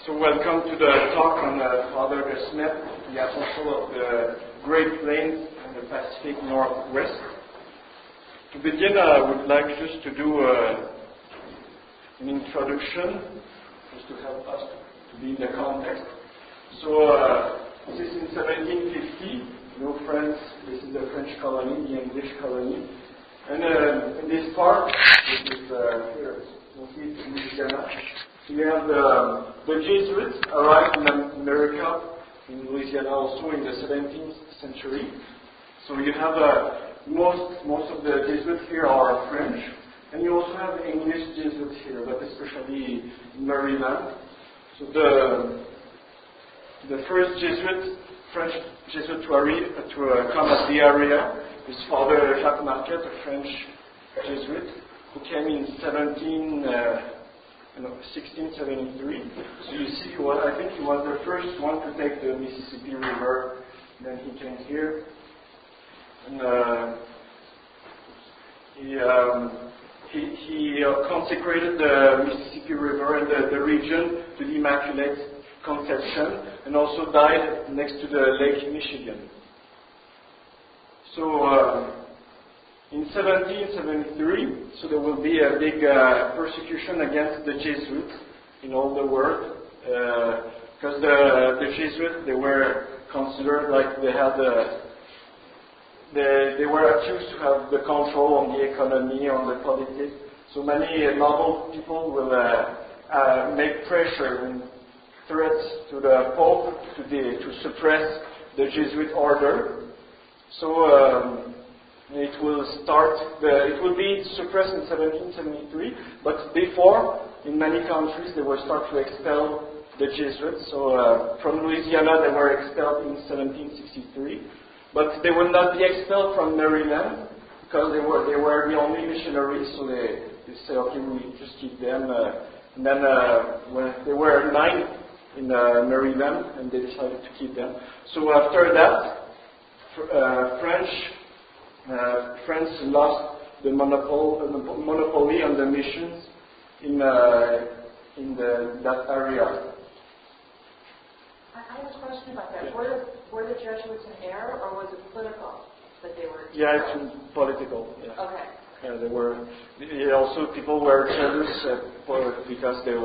So welcome to the talk on Father Smet, the apostle of the Great Plains and the Pacific Northwest. To begin, I would like just to do an introduction, just to help us to be in the context. So this is in 1750, France, this is the French colony, the English colony. And in this part, which is here, mostly in Louisiana, we have the Jesuits arrived in America, in Louisiana also in the 17th century. So you have most of the Jesuits here are French, and you also have English Jesuits here, but especially in Maryland. So the first French Jesuit to come at the area is Father Jacques Marquette, a French Jesuit, who came in 1673. So you see, I think he was the first one to take the Mississippi River. Then he came here, and he consecrated the Mississippi River and the region to the Immaculate Conception, and also died next to the Lake Michigan. So in 1773, so there will be a big persecution against the Jesuits in all the world, because the Jesuits, they were considered like they were accused to have the control on the economy, on the politics. So many noble people will make pressure and threats to the Pope to suppress the Jesuit order. So it will be suppressed in 1773, but before, in many countries, they will start to expel the Jesuits. So from Louisiana, they were expelled in 1763, but they will not be expelled from Maryland, because they were the only missionaries, so they say, okay, we just keep them. And then when there were 9 in Maryland, and they decided to keep them. So after that, France lost the monopoly on the missions in that area. I have a question about that. Yeah. Were the Jesuits in error, or was it political that they were? Yeah, it's political. Yeah. Okay. Yeah, they were. Also, people were jealous because they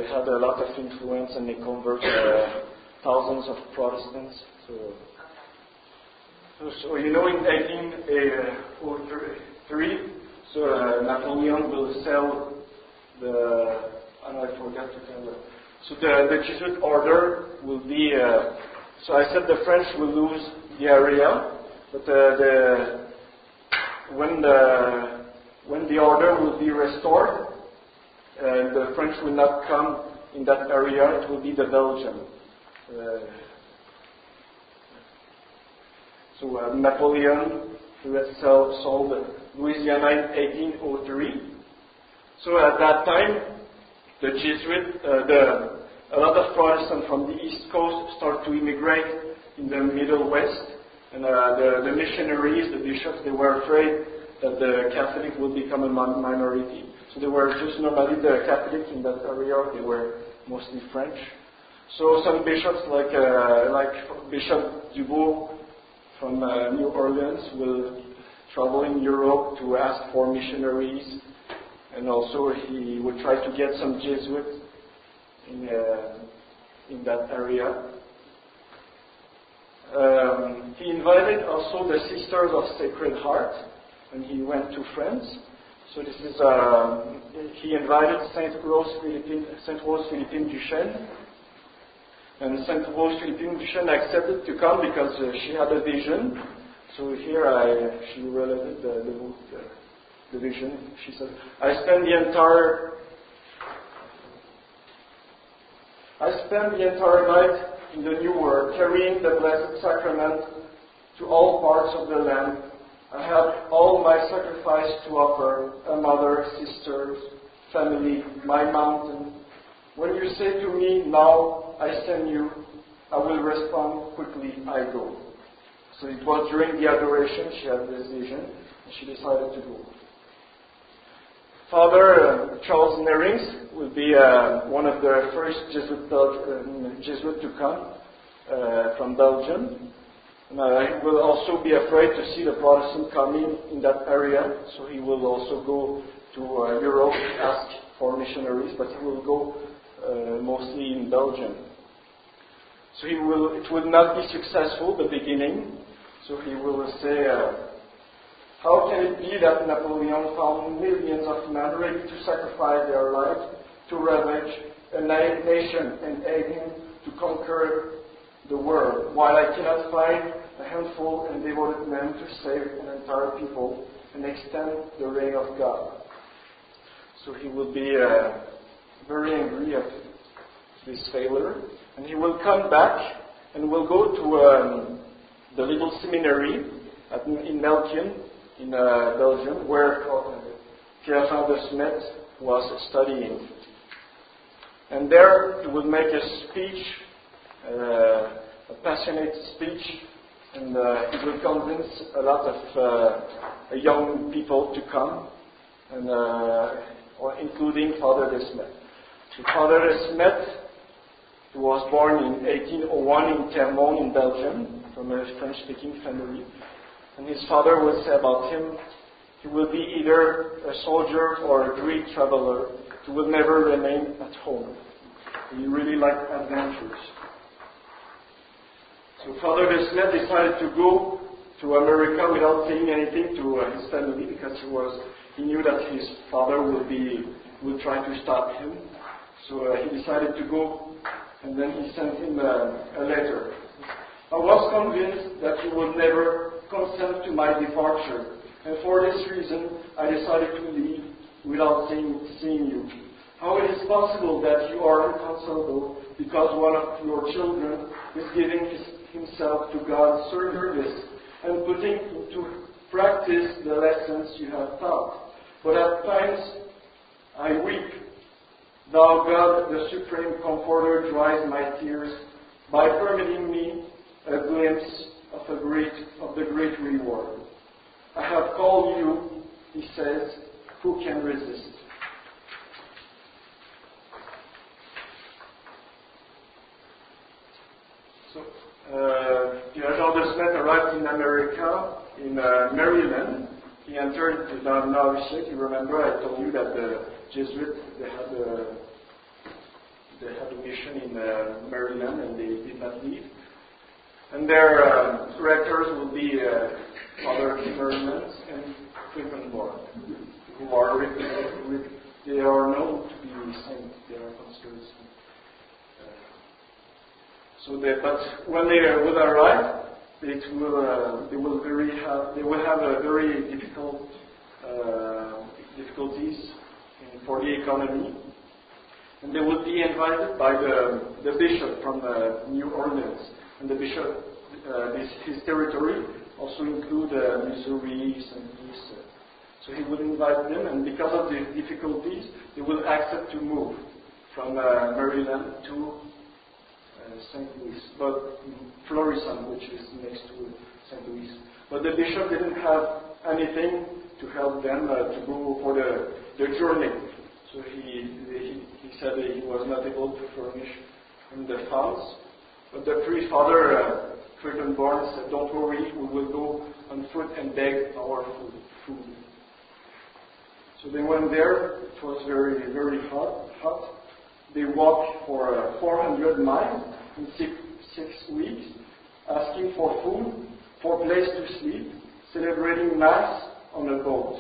had a lot of influence, and they converted thousands of Protestants. So in 1803, Napoleon will sell I forgot to tell you. So the Jesuit order will be. So I said the French will lose the area, but when the order will be restored, the French will not come in that area. It will be the Belgian. So Napoleon sold Louisiana in 1803. So at that time, the Jesuit, a lot of Protestants from the East Coast start to immigrate in the Middle West, and the missionaries, the bishops, they were afraid that the Catholic would become a minority. So they were just normally the Catholics in that area. They were mostly French. So some bishops, like Bishop Dubourg from New Orleans, will travel in Europe to ask for missionaries, and also he would try to get some Jesuits in that area. He invited also the Sisters of Sacred Heart when he went to France. So this is he invited Saint Rose Philippine Duchesne. And Saint Rose Philippine Duchesne accepted to come because she had a vision. So here she related the vision. She said, I spent the entire night in the New World, carrying the Blessed Sacrament to all parts of the land. I have all my sacrifice to offer, a mother, sisters, family, my mountain. When you say to me, now I send you, I will respond quickly, I go. So it was during the adoration she had this vision, and she decided to go. Father Charles Nerings will will be one of the first Jesuits to come from Belgium. And he will also be afraid to see the Protestant coming in that area, so he will also go to Europe to ask for missionaries, but he will go mostly in Belgium. So it will not be successful the beginning. So he will say, how can it be that Napoleon found millions of men ready to sacrifice their lives to ravage a nation and aid him to conquer the world, while I cannot find a handful and devoted men to save an entire people and extend the reign of God? So he will be very angry at this failure, and he will come back and will go to the little seminary in Melchion, in Belgium, where Pierre-Jean de Smet was studying. And there he will make a speech, a passionate speech, and he will convince a lot of young people to come, and including Father de Smet. So Father de Smet was born in 1801 in Termonde in Belgium, from a French-speaking family. And his father would say about him, he will be either a soldier or a Greek traveler who will never remain at home. He really liked adventures. So Father de Smet decided to go to America without saying anything to his family, because he knew that his father would try to stop him. So he decided to go, and then he sent him a letter. I was convinced that you would never consent to my departure, and for this reason I decided to leave without seeing you. How it is possible that you are inconsolable because one of your children is giving himself to God's service and putting into practice the lessons you have taught? But at times I weep. Thou, God, the Supreme Comforter, dries my tears by permitting me a glimpse of the great reward. I have called you, he says, who can resist? So, Pierre-Jean de Smet arrived in America, in Maryland. He entered the novitiate. You remember I told you that the Jesuits, they had a mission in Maryland, and they did not leave. And their rectors will be Father Timmermans and Quickenborn, who are they are known to be saints. They are considered saints. But when they will arrive, they will have a very difficulties for the economy, and they will be invited by the bishop from New Orleans. And the bishop, his territory also include Missouri, St. Louis. So he would invite them, and because of the difficulties, they will accept to move from Maryland to St. Louis, but Florissant, which is next to St. Louis. But the bishop didn't have anything to help them to go for the journey. So he said that he was not able to furnish him the funds. But the priest, Father Quickenborn, said, "Don't worry, we will go on foot and beg our food." So they went there. It was very, very hot. They walked for 400 miles in 6 weeks, asking for food, for a place to sleep, celebrating Mass on a boat.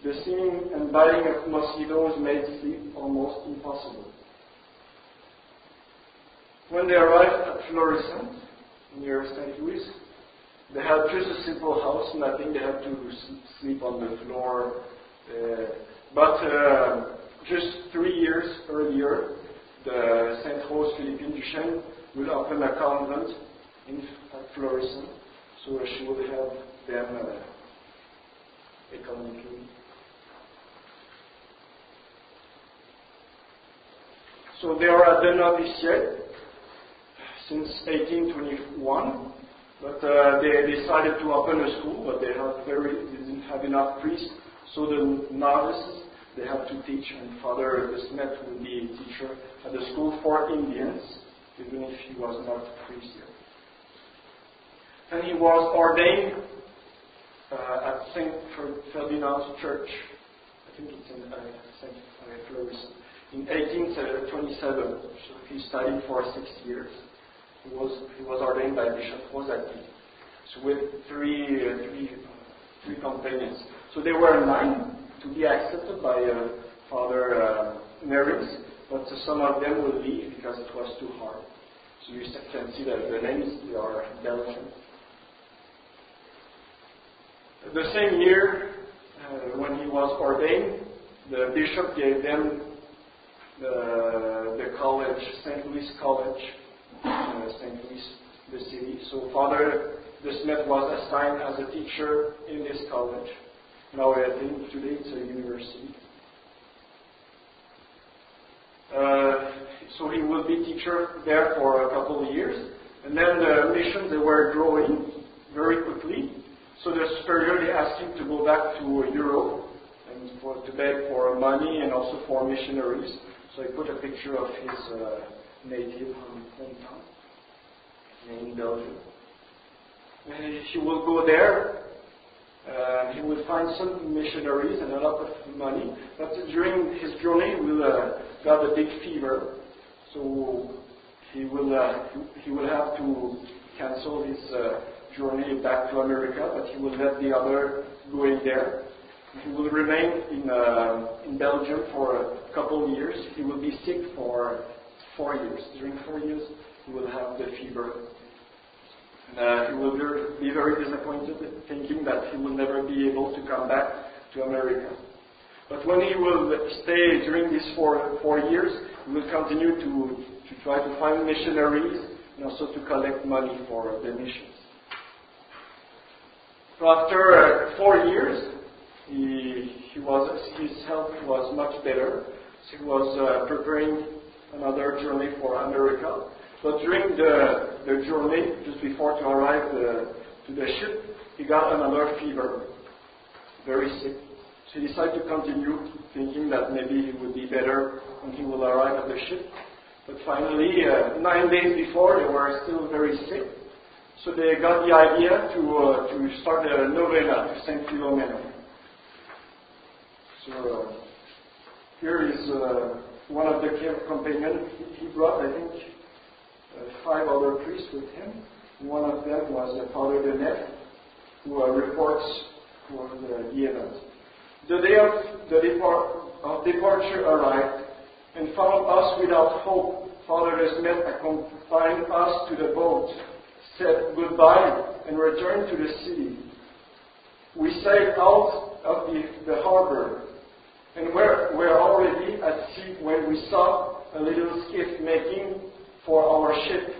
The stinging and biting of mosquitoes made sleep almost impossible. When they arrived at Florissant, near St. Louis, they had just a simple house, nothing. They had to sleep on the floor. But just 3 years earlier, the Saint Rose Philippine Duchesne will open a convent at Florissant, so she will help them economically. So they are at the novitiate since 1821, but they decided to open a school, but they didn't have enough priests, so the novices, they have to teach, and Father Smet will be a teacher at the school for Indians, even if he was not a priest yet. And he was ordained at St. Ferdinand's Church, I think it's in St. Fleuris, in 1827. So he studied for 6 years. He was ordained by Bishop Rosati, so with three companions. So there were 9 to be accepted by Father Nerys, but some of them will leave because it was too hard. So you can see that the names, they are Belgian. The same year, when he was ordained, the bishop gave them the college, St. Louis College, St. Louis, the city. So Father Smet was assigned as a teacher in this college. Now I think today it's a university. So he will be teacher there for a couple of years. And then the missions, they were growing very quickly. So the superior, they asked him to go back to Europe and to beg for money and also for missionaries. So I put a picture of his native hometown in Belgium. And he will go there. He will find some missionaries and a lot of money. But during his journey, he will got a big fever. So he will have to cancel his journey back to America, but he will let the other go in there. He will remain in Belgium for a couple of years. He will be sick for 4 years. During 4 years, he will have the fever. And he will be very disappointed, thinking that he will never be able to come back to America. But when he will stay during these 4 years, he will continue to try to find missionaries and also to collect money for the missions. So after 4 years, his health was much better. So he was preparing another journey for America. But during the journey, just before to arrive to the ship, he got another fever, very sick. So he decided to continue, thinking that maybe he would be better when he will arrive at the ship. But finally, 9 days before, they were still very sick. So they got the idea to start a novena to Saint Philomena. So here is one of the companions. He brought, I think, 5 other priests with him. One of them was Father Denef, who reports for the event. The day of departure arrived and found us without hope. Father Smet accompanied us to the boat, said goodbye, and returned to the city. We sailed out of the harbor and were already at sea when we saw a little skiff making for our ship.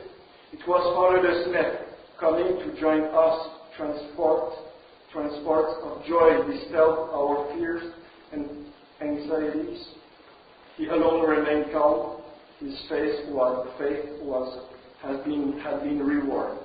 It was Father Smet coming to join us. Transport of joy dispelled our fears and anxieties. He alone remained calm. His faith had been rewarded.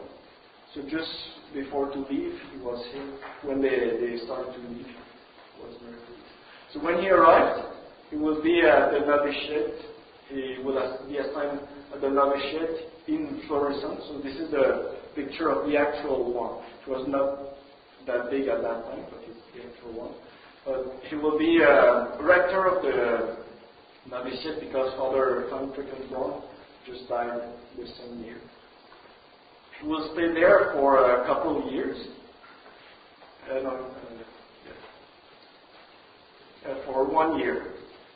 So just before to leave, he was here. When they started to leave, he was very pleased. So when he arrived, he will be at the novitiate. He will be assigned at the novitiate in Florissant. So this is the picture of the actual one. It was not that big at that time, but it's the actual one. But he will be rector of the novitiate because Father Van Prickenborn just died the same year. He will stay there for a couple of years. For 1 year.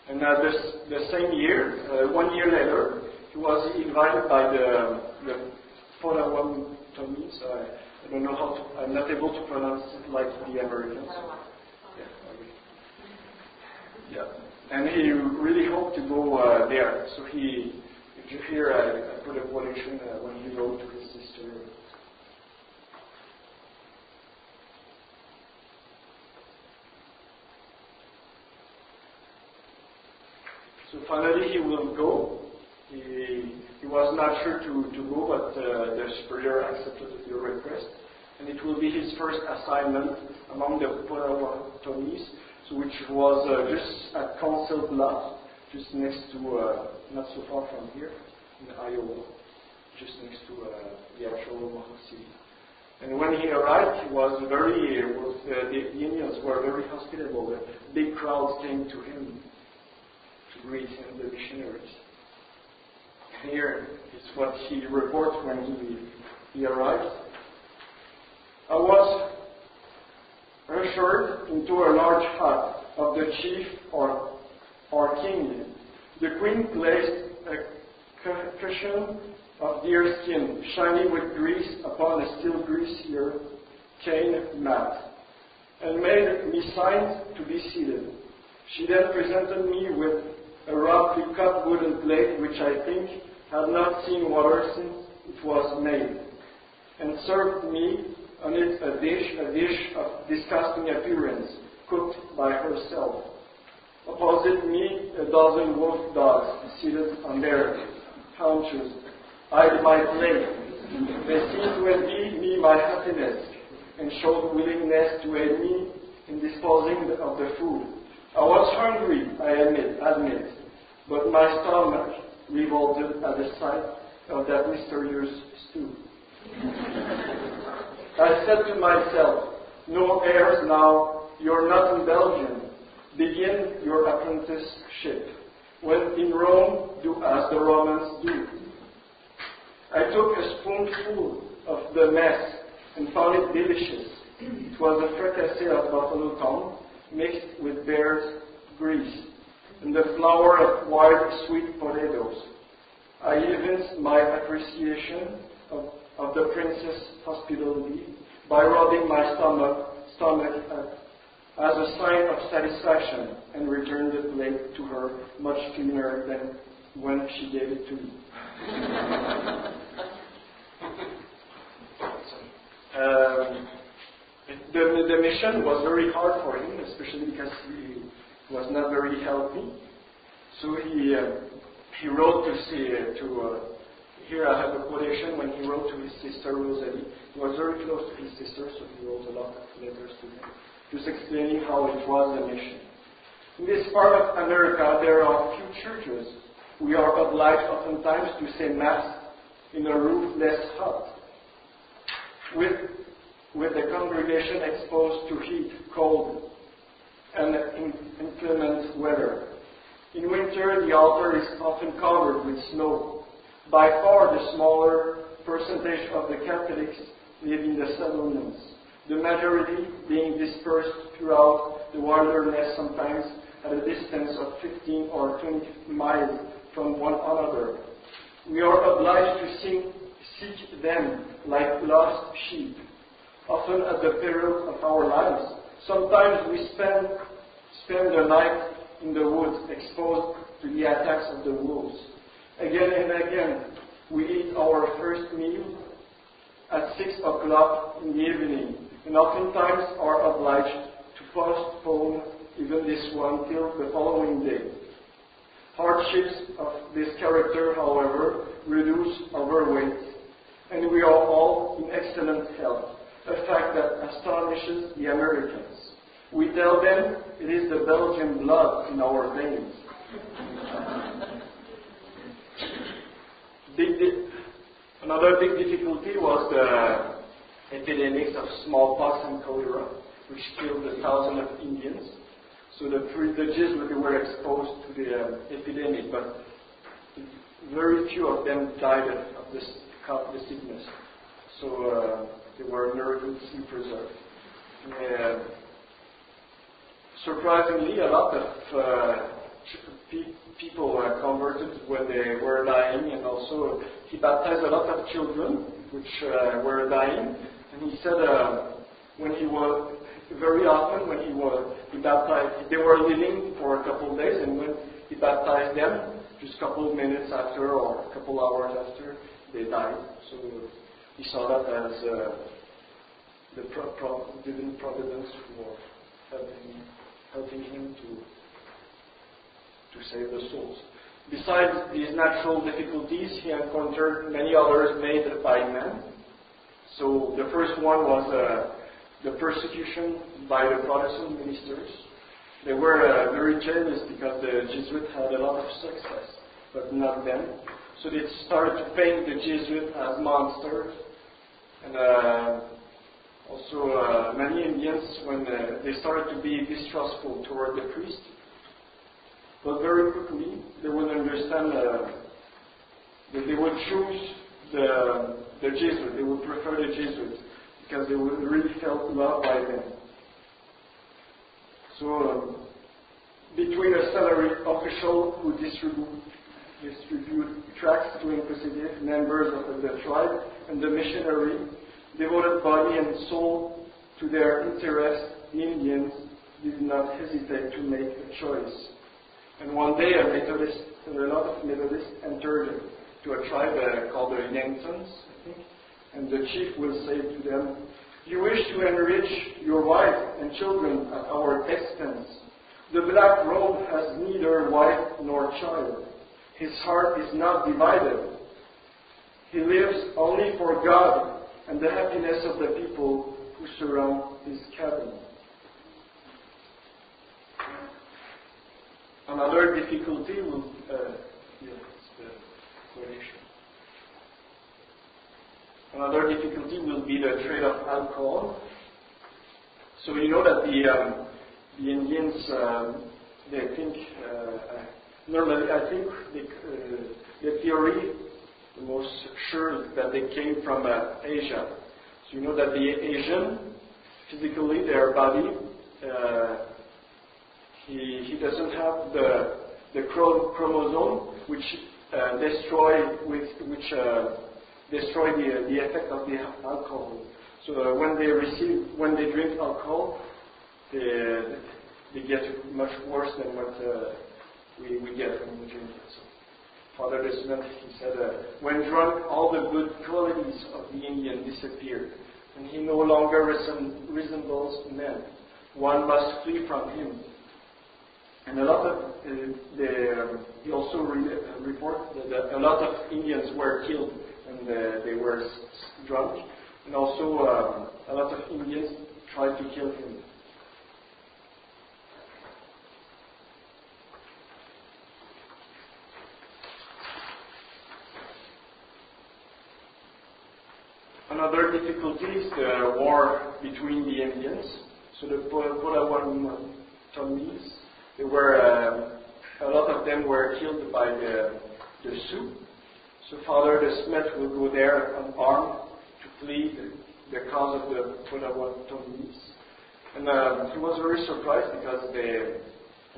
And the same year, 1 year later, he was invited by the Potawatomis. I don't know how to, I'm not able to pronounce it like the Americans. Yeah. And he really hoped to go there. So here I put a quotation when he wrote to his sister. So finally he will go. He was not sure to go, but the superior accepted the request. And it will be his first assignment among the Potawatomis. so which was just at Council Bluffs, just next to, not so far from here, in Iowa, just next to the actual Omaha City. And when he arrived, he was the Indians were very hospitable. The big crowds came to him to greet him, the missionaries. Here is what he reports when he arrived. I was ushered into a large hut of the chief or king. The queen placed a cushion of deer skin, shiny with grease, upon a still greasier cane mat, and made me signs to be seated. She then presented me with a roughly cut wooden plate, which I think had not seen water since it was made, and served me on it a dish of disgusting appearance, cooked by herself. Opposite me, a dozen wolf dogs seated on their haunches eyed my plate. They seemed to envy me my happiness, and showed willingness to aid me in disposing of the food. I was hungry, I admit, but my stomach revolted at the sight of that mysterious stew. I said to myself, no airs now, you're not in Belgium. Begin your apprenticeship. When in Rome, do as the Romans do. I took a spoonful of the mess and found it delicious. It was a fricassee of buffalo tongue mixed with bear's grease and the flour of wild sweet potatoes. I evinced my appreciation of the princess' hospitality by rubbing my stomach as a sign of satisfaction, and returned the plate to her much cleaner than when she gave it to me. The mission was very hard for him, especially because he was not very healthy. So he wrote here I have a quotation when he wrote to his sister Rosalie. He was very close to his sister, so he wrote a lot of letters to him, just explaining how it was a mission. In this part of America, there are few churches. We are obliged oftentimes to say Mass in a roofless hut, with the congregation exposed to heat, cold, and inclement weather. In winter, the altar is often covered with snow. By far the smaller percentage of the Catholics live in the settlements, the majority being dispersed throughout the wilderness, sometimes at a distance of 15 or 20 miles from one another. We are obliged to seek them like lost sheep, often at the peril of our lives. Sometimes we spend the night in the woods, exposed to the attacks of the wolves. Again and again, we eat our first meal at 6 o'clock in the evening, and oftentimes are obliged to postpone even this one till the following day. Hardships of this character, however, reduce overweight, and we are all in excellent health, a fact that astonishes the Americans. We tell them it is the Belgian blood in our veins. Another big difficulty was the epidemics of smallpox and cholera, which killed thousands of Indians. So the Jesuits were exposed to the epidemic, but very few of them died of the sickness. So they were miraculously preserved. Surprisingly, a lot of people were converted when they were dying, and also he baptized a lot of children which were dying. And he said when he was very often when he baptized, they were living for a couple of days, and when he baptized them, just a couple of minutes after or a couple hours after, they died. So he saw that as the divine providence for helping him to save the souls. Besides these natural difficulties, he encountered many others made by men. So the first one was the persecution by the Protestant ministers. They were very jealous because the Jesuits had a lot of success, but not them. So they started to paint the Jesuits as monsters. And also many Indians, when they started to be distrustful toward the priest, but very quickly they would understand that they would choose the Jesuits. They would prefer the Jesuits because they would really felt loved by them. So between a salaried official who distribute tracts to inquisitive members of the tribe and the missionary devoted body and soul to their interest, the Indians did not hesitate to make a choice. And one day a lot of Methodists entered to a tribe called the Yanktons, I think, and the chief will say to them, "You wish to enrich your wife and children at our expense. The black robe has neither wife nor child. His heart is not divided. He lives only for God and the happiness of the people who surround his cabin." Another difficulty will Another difficulty will be the trade of alcohol. So you know that the Indians, they think, normally I think the theory, the most sure is that they came from Asia. So you know that the Asian, physically, their body, he doesn't have the chromosome which destroy the effect of the alcohol. So when they drink alcohol, they get much worse than what we get when we drink it. So Father Smet, he said, when drunk, all the good qualities of the Indian disappear, and he no longer resembles men. One must flee from him. And a lot of he also reports that a lot of Indians were killed when they were drunk, and also a lot of Indians tried to kill him. Another difficulty is the war between the Indians. So the Potawatomis, they were a lot of them were killed by the Sioux. So Father Smet will go there unarmed to plead the cause of the Potawatomis. And he was very surprised because they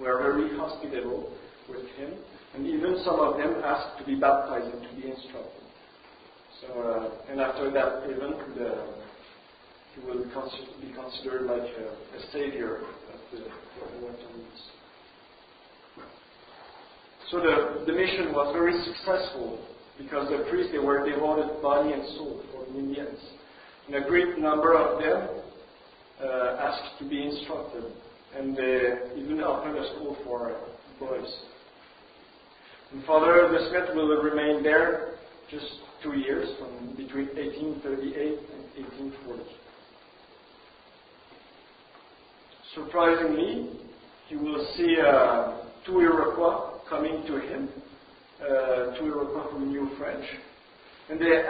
were very hospitable with him. And even some of them asked to be baptized and to be instructed. So, and after that event, he will be considered like a savior of the Potawatomis. So the mission was very successful because the priests, they were devoted body and soul for the Indians. And a great number of them asked to be instructed. And they even opened a school for boys. And Father Smet will remain there just 2 years, from between 1838 and 1840. Surprisingly, he will see two Iroquois coming to him, two Iroquois who knew French, and they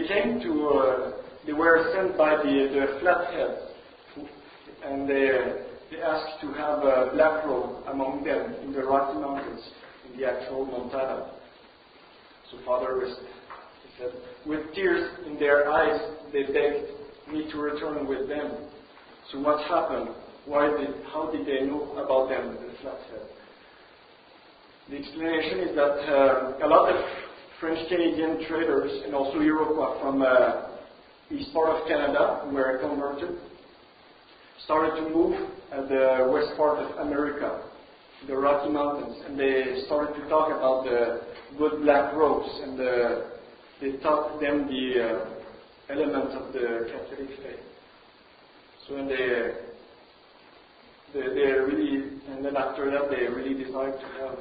came to, they were sent by the Flathead, and they asked to have a black robe among them in the Rocky Mountains, in the actual Montana. So Father said, with tears in their eyes, they begged me to return with them. So what happened? How did they know about them, the Flathead? The explanation is that a lot of French-Canadian traders and also Iroquois from east part of Canada who were converted started to move at the west part of America, the Rocky Mountains, and they started to talk about the good black robes, and they taught them the elements of the Catholic faith. So when they really, and then after that they really decided to have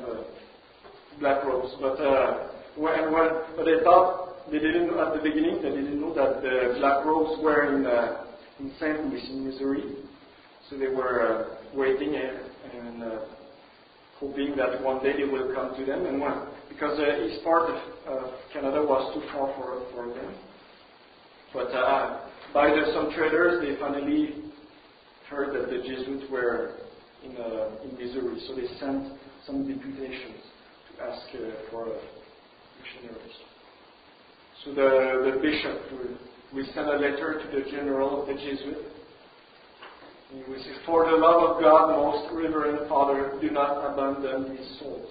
black robes. But they thought, they didn't know at the beginning, they didn't know that the black robes were in St. Louis, in Missouri. So they were waiting and hoping that one day they will come to them. And because east part of Canada was too far for them. But by some traders, they finally heard that the Jesuits were in Missouri. So they sent some deputations to ask for missionaries. So the bishop we sent a letter to the general of the Jesuits. He says, "For the love of God, most reverend Father, do not abandon these souls."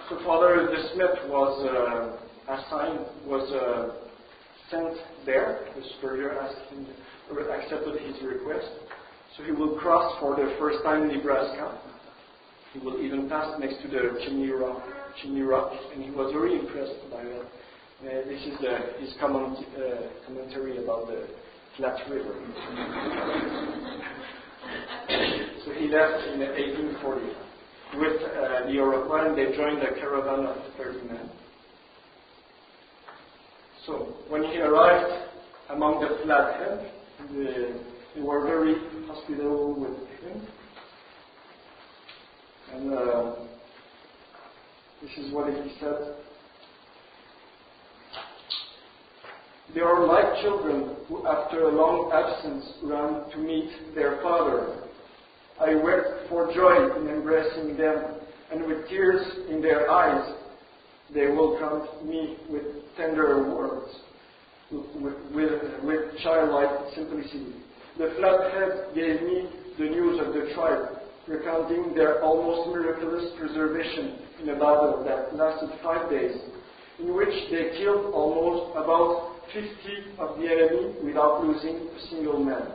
So Father De Smet was sent there. The superior accepted his request. So he will cross for the first time Nebraska. He will even pass next to the Chimney Rock, and he was very impressed by that. This is his commentary about the Flat River. So he left in 1840 with the Iroquois, and they joined a caravan of 30 men. So when he arrived among the Flathead, they were very hospitable with him. And this is what he said. "They are like children who after a long absence run to meet their father. I wept for joy in embracing them, and with tears in their eyes, they welcomed me with tender words, with childlike simplicity. The Flathead gave me the news of the tribe, recounting their almost miraculous preservation in a battle that lasted 5 days, in which they killed almost about 50 of the enemy without losing a single man.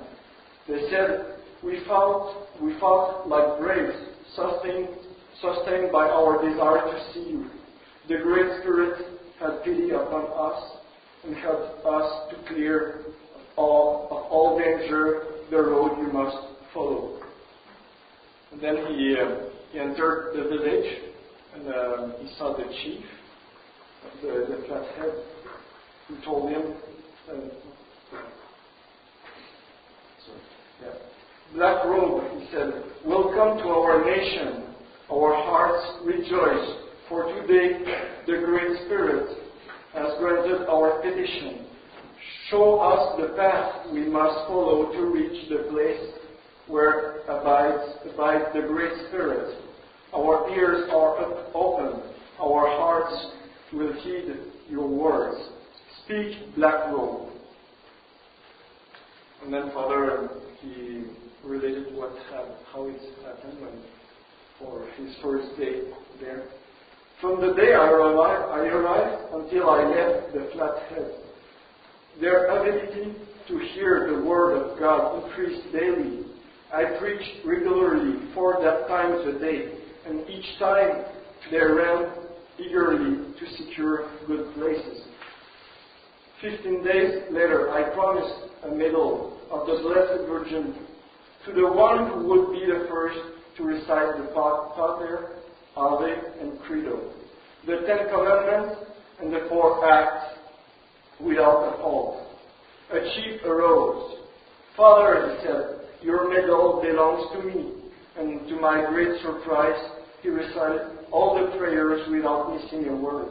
They said, we fought like braves, sustained by our desire to see you. The Great Spirit had pity upon us and helped us to clear of all danger the road you must follow." And then he entered the village, and he saw the chief of the Flathead, who told him, "Black Robe," he said, "welcome to our nation. Our hearts rejoice, for today the Great Spirit has granted our petition. Show us the path we must follow to reach the place where abides the Great Spirit. Our ears are open. Our hearts will heed your words. Speak, Black Robe." And then Father, he related how it happened for his first day there. "From the day I arrived until I left the Flathead, their ability to hear the Word of God increased daily. I preached regularly 4 times a day, and each time they ran eagerly to secure good places. 15 days later, I promised a medal of the Blessed Virgin to the one who would be the first to recite the Pater, Ave, and Credo, the 10 Commandments, and the 4 Acts without a fault. A chief arose. "Father," he said, "your medal belongs to me." And to my great surprise, he recited all the prayers without missing a word.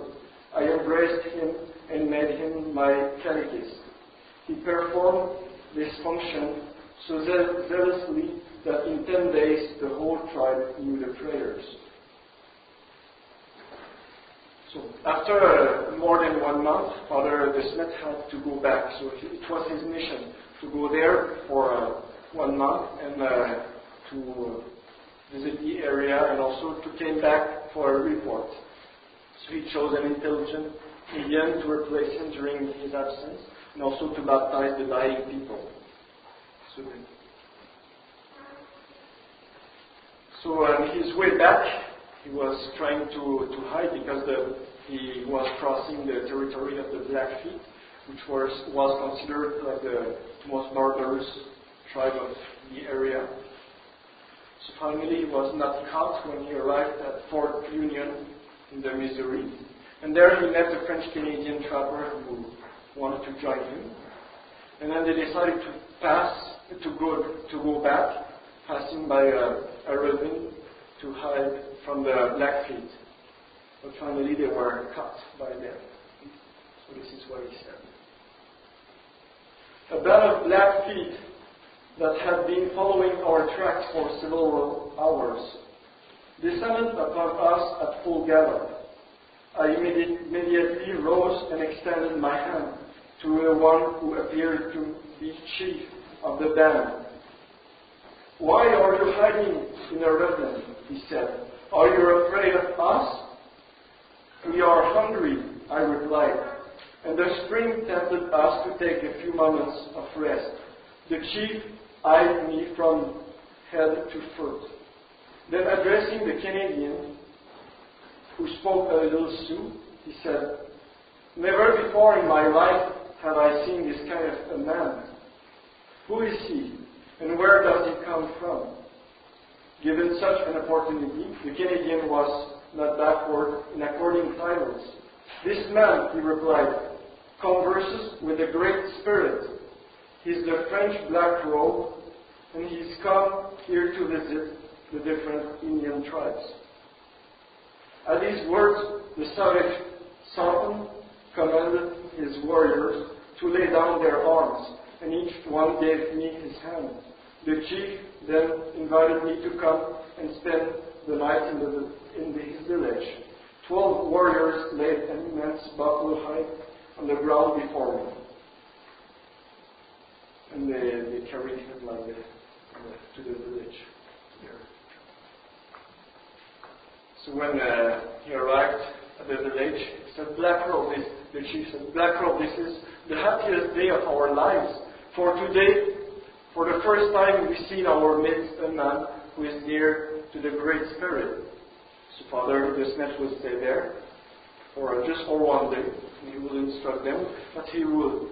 I embraced him and made him my catechist. He performed this function so zealously that in 10 days the whole tribe knew the prayers. So after more than 1 month, Father De Smet had to go back. So it was his mission to go there for 1 month and to visit the area, and also to came back for a report. So he chose an intelligent Indian to replace him during his absence, and also to baptize the dying people. So on his way back, he was trying to hide because he was crossing the territory of the Blackfeet, which was considered like the most barbarous tribe of the area. So finally, he was not caught when he arrived at Fort Union in the Missouri. And there he met a French-Canadian trapper who wanted to join him. And then they decided to go back, passing by a ravine to hide from the Blackfeet. But finally they were caught by them. So this is what he said. A band of Blackfeet that had been following our tracks for several hours descended upon us at full gallop. I immediately rose and extended my hand to the one who appeared to be chief of the band. "Why are you hiding in a ravine?" he said. "Are you afraid of us?" "We are hungry," I replied, "and the spring tempted us to take a few moments of rest." The chief eyed me from head to foot. Then addressing the Canadian, who spoke a little Sioux, he said, "Never before in my life have I seen this kind of a man. Who is he, and where does he come from?" Given such an opportunity, the Canadian was not backward in according titles. "This man," he replied, "converses with the Great Spirit. He's the French Black Robe, and he's come here to visit the different Indian tribes." At these words, the savage Sultan commanded his warriors to lay down their arms, and each one gave me his hand. The chief then invited me to come and spend the night in his village. 12 warriors laid an immense buffalo hide on the ground before me, and they carried him like this to the village. There. So when he arrived at the village, he said, the chief said, "Black Robe, this is the happiest day of our lives. For today, for the first time, we see in our midst a man who is near to the Great Spirit." So Father de Smet will stay there just for one day, and he will instruct them, but he will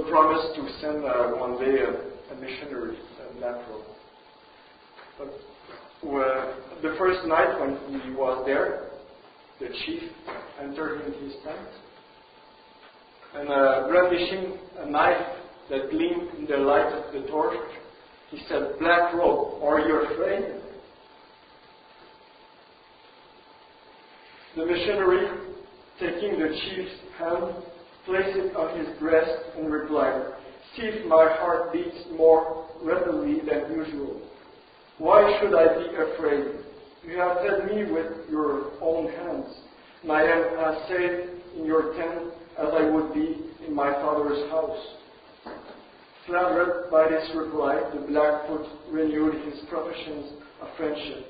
promise to send one day a missionary, a Black Robe. But the first night when he was there, the chief entered in his tent, and brandishing a knife that gleamed in the light of the torch, he said, "Black Robe, are you afraid?" The missionary, taking the chief's hand, placed it on his breast and replied, "See if my heart beats more readily than usual. Why should I be afraid? You have fed me with your own hands, and I am as safe in your tent as I would be in my father's house." Flattered by this reply, the Blackfoot renewed his professions of friendship.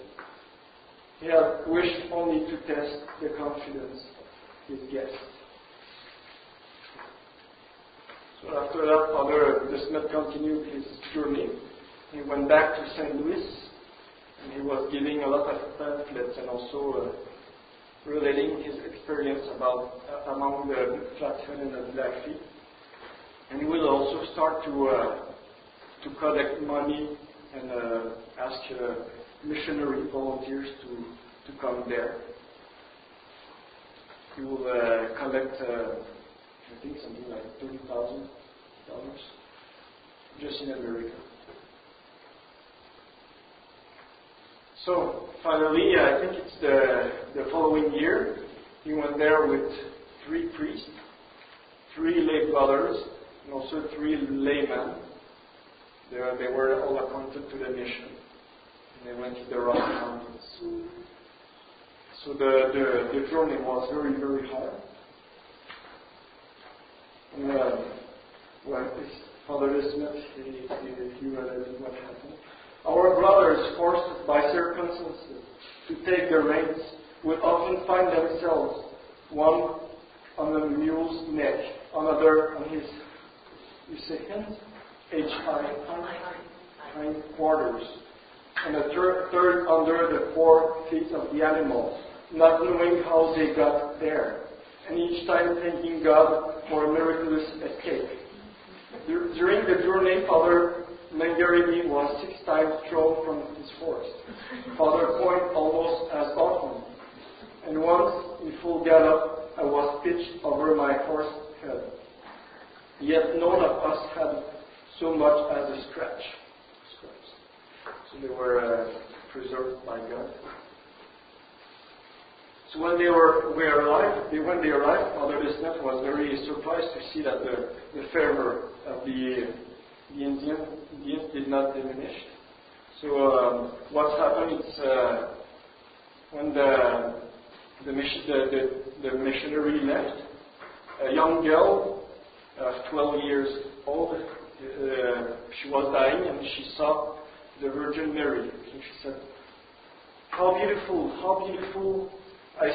He had wished only to test the confidence of his guest. So after that, Father de Smet continued his journey. He went back to St. Louis, and he was giving a lot of pamphlets and also relating his experience among the Flathead and the Blackfeet. And he will also start to collect money and ask missionary volunteers to come there. He will collect, I think, something like $30,000 just in America. So finally, I think it's the following year, he went there with 3 priests, 3 lay brothers, and also 3 laymen. They were all appointed to the mission. And they went to the Rocky Mountains. So the journey was very, very hard. And Father de Smet, he related what happened. Our brothers, forced by circumstances to take the reins, would often find themselves, one on the mule's neck, another on his, you say hind quarters, and a third under the 4 feet of the animal, not knowing how they got there, and each time thanking God for a miraculous escape. During the journey, Father Mangarini was 6 times thrown from his horse. Father Point almost as often. And once, in full gallop, I was pitched over my horse's head. yet none of us had so much as a scratch. So they were preserved by God. So when they arrived, Father de Smet was very surprised to see that the fervor of the Indians did not diminish. So what's happened is when the missionary left, a young girl of 12 years old, she was dying, and she saw the Virgin Mary. So she said, how beautiful I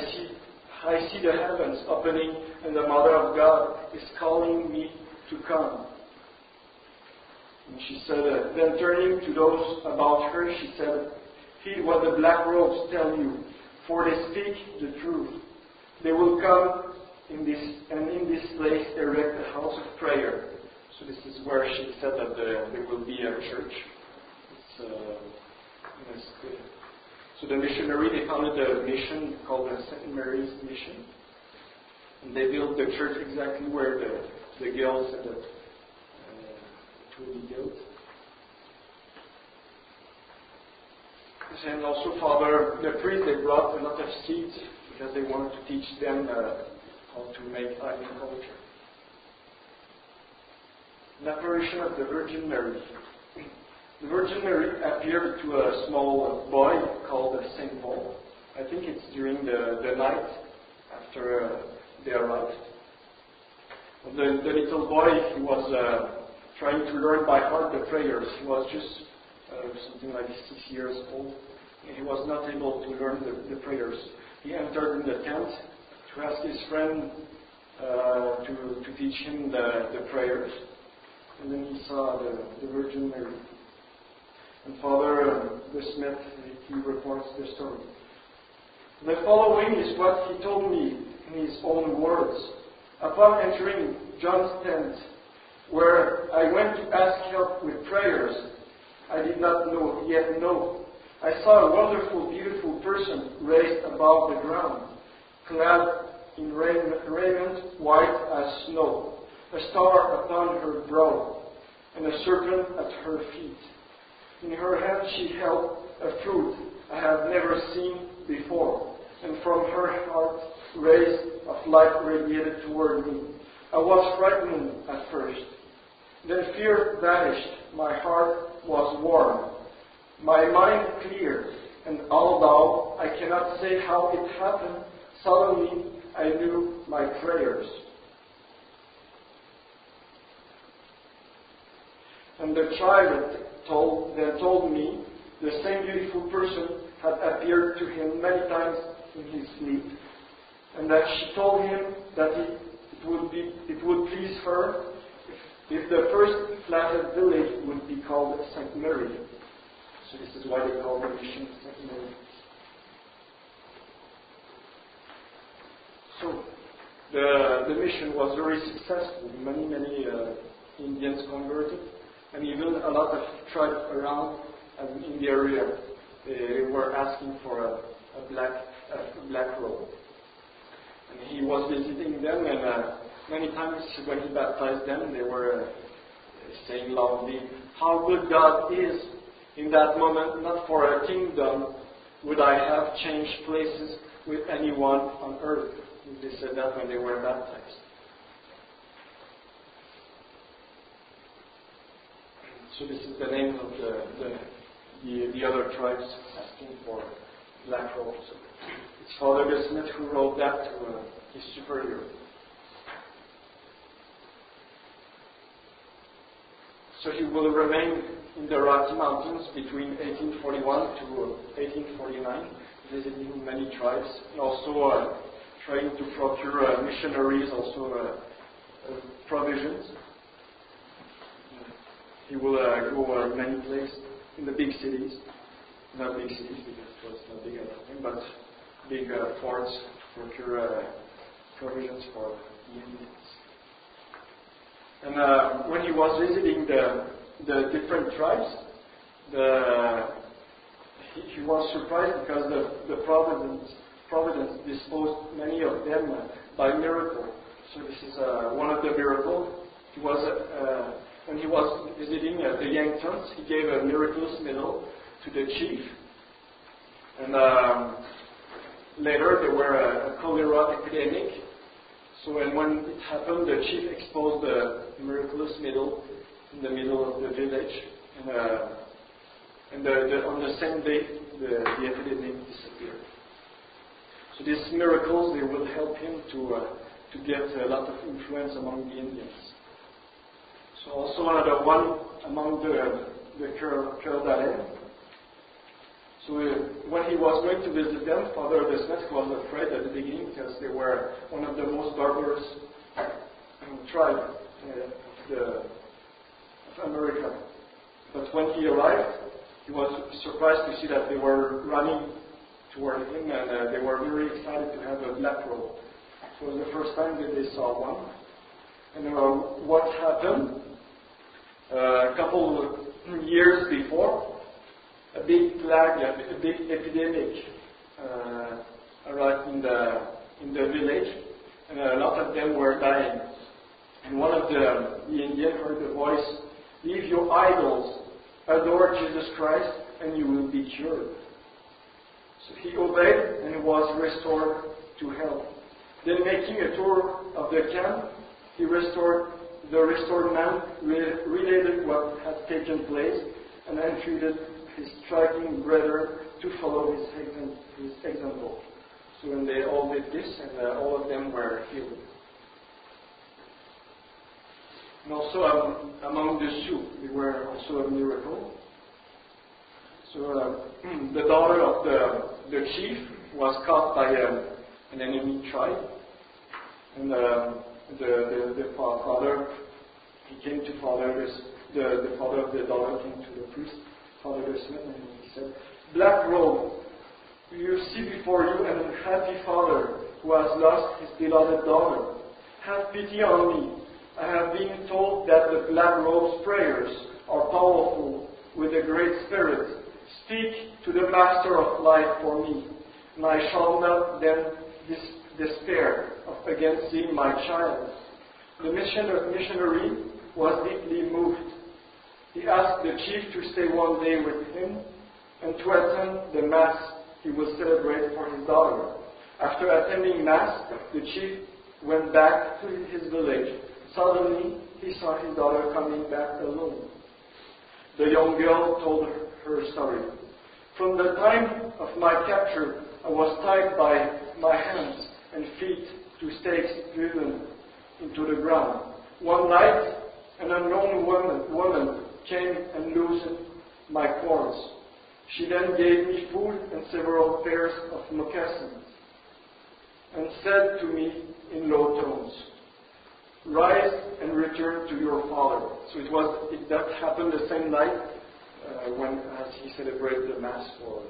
see the heavens opening, and the Mother of God is calling me to come. And she said, then turning to those about her, she said, heed what the black robes tell you, for they speak the truth. They will come in this place erect a house of prayer. So this is where she said that there will be a church. So the missionary, they founded a mission called the St. Mary's Mission. And they built the church exactly where the girl said that it will be built. And also the priest, they brought a lot of seeds because they wanted to teach them how to make agriculture. An apparition of the Virgin Mary. The Virgin Mary appeared to a small boy called Saint Paul. I think it's during the night after they arrived. The little boy, he was trying to learn by heart the prayers. He was just something like 6 years old. And he was not able to learn the prayers. He entered in the tent to ask his friend to teach him the prayers. And then he saw the Virgin Mary. And Father de Smet, he reports the story. The following is what he told me in his own words. Upon entering John's tent, where I went to ask help with prayers, I did not yet know. I saw a wonderful, beautiful person raised above the ground, clad in raiment white as snow, a star upon her brow, and a serpent at her feet. In her hand she held a fruit I have never seen before, and from her heart rays of light radiated toward me. I was frightened at first. Then fear vanished, my heart was warm, my mind clear, and although I cannot say how it happened, suddenly I knew my prayers. And the child then told me the same beautiful person had appeared to him many times in his sleep, and that she told him that it would please her if the first Flathead village would be called St. Mary. So this is why they call the mission St. Mary. So the mission was very successful. Many Indians converted, and even a lot of tribes around and in the area they were asking for a black robe. And he was visiting them, and many times when he baptized them, they were saying loudly, "How good God is! In that moment, not for a kingdom would I have changed places with anyone on earth." They said that when they were baptized. So this is the name of the other tribes asking for black robes. It's Father de Smet who wrote that to his superior. So he will remain in the Rocky Mountains between 1841 to 1849, visiting many tribes, and also trying to procure missionaries, also provisions. He will go many places in the big cities, not big cities because it was not big enough, but big ports to procure provisions for the Indians. And when he was visiting the different tribes, he was surprised because the providence disposed many of them by miracle. So this is one of the miracles. when he was visiting the Yanktons, he gave a miraculous medal to the chief. And later there were a cholera epidemic. So when it happened, the chief exposed the miraculous medal in the middle of the village. And on the same day, the epidemic disappeared. So these miracles, they will help him to get a lot of influence among the Indians. So also another one among the Cœur d'Allen. So when he was going to visit them, Father de Smet was afraid at the beginning because they were one of the most barbarous tribes of America. But when he arrived, he was surprised to see that they were running toward him, and they were very excited to have a black robe. It was the first time that they saw one. And what happened? A couple of years before, a big plague, a big epidemic arrived in the village, and a lot of them were dying. And one of the Indians heard a voice, "Leave your idols, adore Jesus Christ, and you will be cured." So he obeyed and was restored to health. Then, making a tour of the camp, the restored man related what had taken place and entreated his striking brother to follow his example. So when they all did this, and all of them were healed. And also among the Sioux, they were also a miracle. So the daughter of the chief was caught by an enemy tribe, and the father, he came to the father of the daughter came to the priest, Father de Smet, and he said, "Black robe, you see before you an unhappy father who has lost his beloved daughter. Have pity on me. I have been told that the black robe's prayers are powerful with a great spirit. Speak to the Master of Life for me, and I shall not then despair against seeing my child." The missionary was deeply moved. He asked the chief to stay one day with him and to attend the Mass he will celebrate for his daughter. After attending Mass, the chief went back to his village. Suddenly, he saw his daughter coming back alone. The young girl told her story. "From the time of my capture, I was tied by my hands and feet to stakes driven into the ground. One night, an unknown woman came and loosened my cords. She then gave me food and several pairs of moccasins, and said to me in low tones, 'Rise and return to your father.'" So that happened the same night as he celebrated the Mass for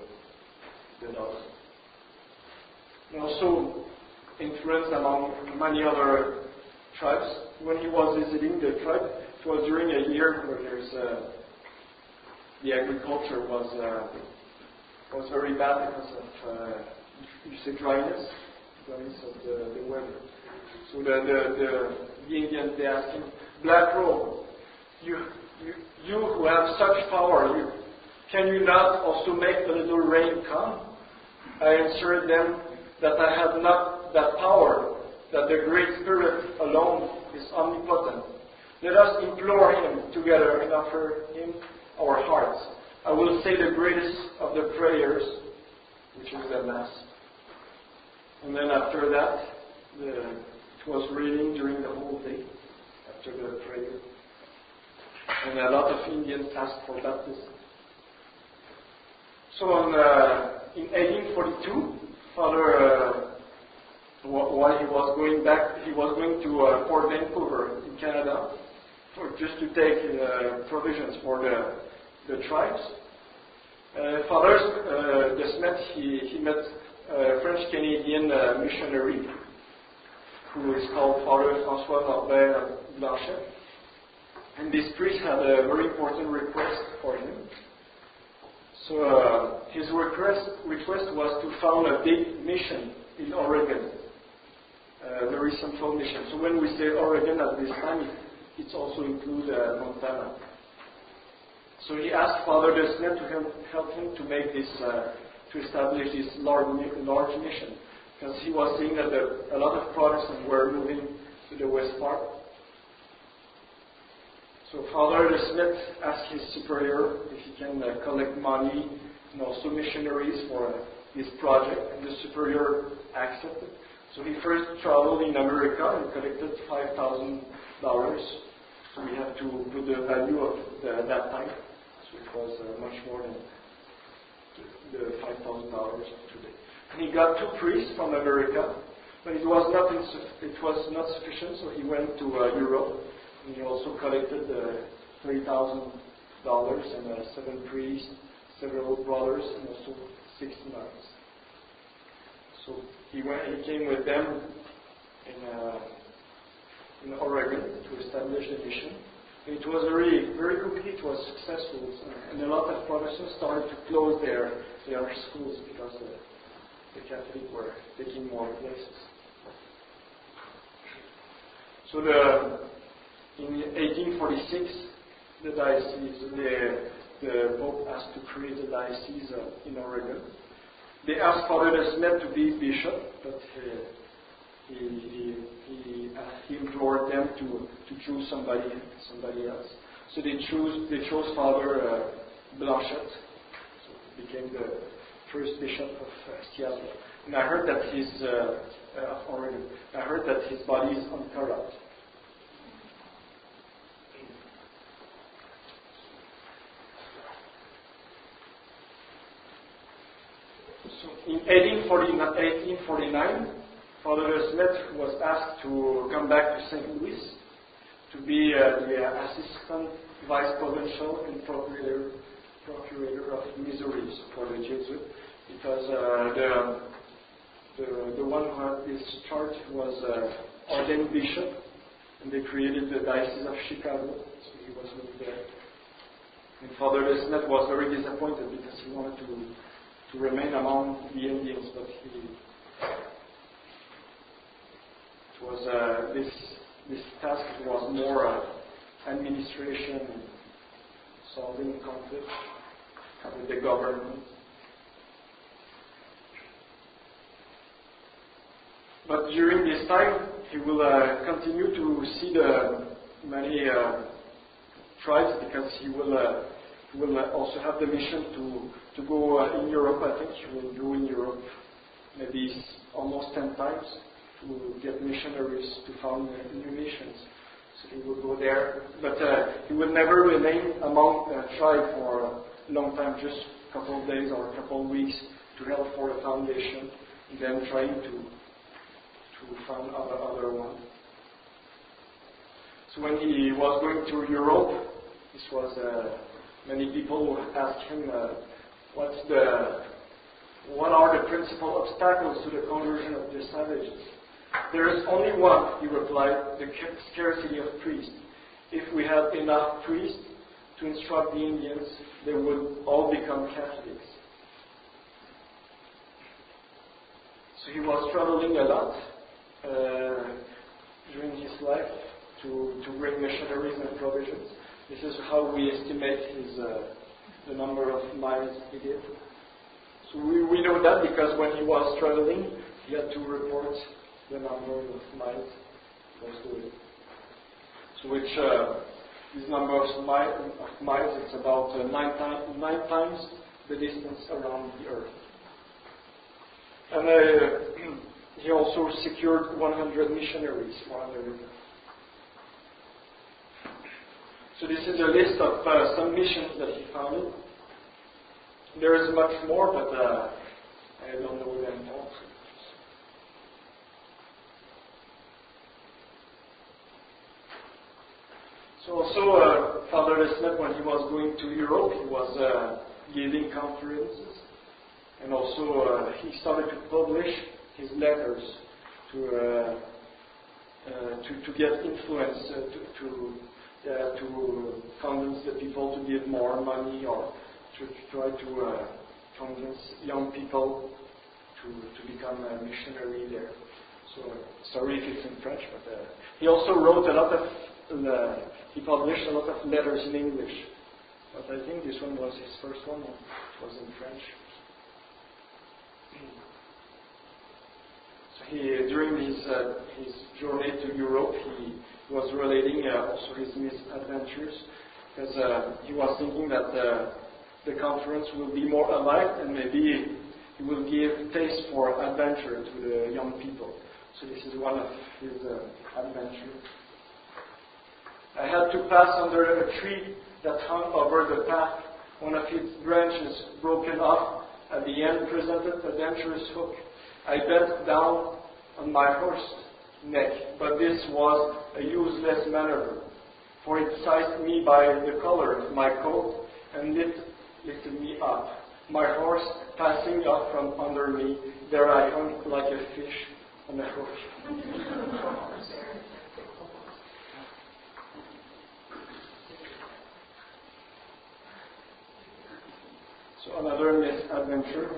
the daughter. And also influence among many other tribes. When he was visiting the tribe, it was during a year where the agriculture was very bad because of dryness of the weather. So the Indians, they asked him, "Black robe, you who have such power, can you not also make a little rain come?" I answered them that I have not that power, that the Great Spirit alone is omnipotent. Let us implore Him together and offer Him our hearts. I will say the greatest of the prayers, which is the Mass. And then after that, it was raining during the whole day after the prayer. And a lot of Indians asked for baptism. So in 1842, Father, while he was going back, he was going to Fort Vancouver in Canada just to take provisions for the tribes. Father de Smet, he met a French-Canadian missionary who is called Father François Norbert Blanchet. And this priest had a very important request for him. So his request was to found a big mission in Oregon, a very central mission. So when we say Oregon at this time, it also includes Montana. So he asked Father de Smet to help him to make this, to establish this large mission, because he was seeing that a lot of Protestants were moving to the west part. So Father de Smet asked his superior if he can collect money and also missionaries for this project, and the superior accepted. So he first traveled in America and collected $5,000. So we have to put the value of that time. So it was much more than the $5,000 of today. And he got 2 priests from America, but it was not sufficient. So he went to Europe, and he also collected $30,000 and 7 priests, several brothers, and also 6 nuns. So he came with them in Oregon to establish the mission. And it was very quickly, it was successful, and a lot of Protestants started to close their schools because the Catholics were taking more places. So in 1846, the diocese, the Pope asked to create a diocese in Oregon. They asked Father de Smet to be bishop, but he implored them to choose somebody else. So they chose Father Blanchette, so he became the first bishop of Seattle. And I heard that Oregon. I heard that his body is uncorrupt. So in 1849, Father de Smet was asked to come back to St. Louis to be the assistant vice provincial and procurator of Missouri for the Jesuits, because the one who had this charge was ordained bishop, and they created the Diocese of Chicago, so he was moved there. And Father de Smet was very disappointed because he wanted to remain among the Indians, but this task was more administration and solving conflict with the government. But during this time, he will continue to see the many tribes, because he will also have the mission to go in Europe. I think he will go in Europe maybe almost 10 times to get missionaries to found new missions. So he will go there, but he will never remain among the tribe for a long time, just a couple of days or a couple of weeks to help for the foundation, and then trying to found other one. So when he was going to Europe, this was many people asked him what are the principal obstacles to the conversion of the savages. There is only one, he replied, the scarcity of priests. If we had enough priests to instruct the Indians, they would all become Catholics. So he was traveling a lot during his life to bring missionaries and provisions. This is how we estimate the number of miles he did. So we know that because when he was traveling, he had to report the number of miles he was doing. So this number of miles, it's about 9 times the distance around the Earth. And he also secured 100 missionaries for America. So this is a list of some missions that he founded. There is much more, but I don't know them all. So also, Father de Smet, when he was going to Europe, he was giving conferences, and also he started to publish his letters to get influence, to convince the people to give more money, or to try to convince young people to become a missionary there. So sorry if it's in French, but he also wrote a lot of he published a lot of letters in English. But I think this one was his first one. It was in French. So during his journey to Europe, he was relating also his misadventures, because he was thinking that the conference will be more alive, and maybe he will give taste for adventure to the young people. So this is one of his adventures. I had to pass under a tree that hung over the path. One of its branches, broken off at the end, presented a dangerous hook. I bent down on my horse's neck, but this was a useless maneuver, for it seized me by the collar of my coat and lifted me up. My horse passing off from under me, there I hung like a fish on a hook. So another misadventure.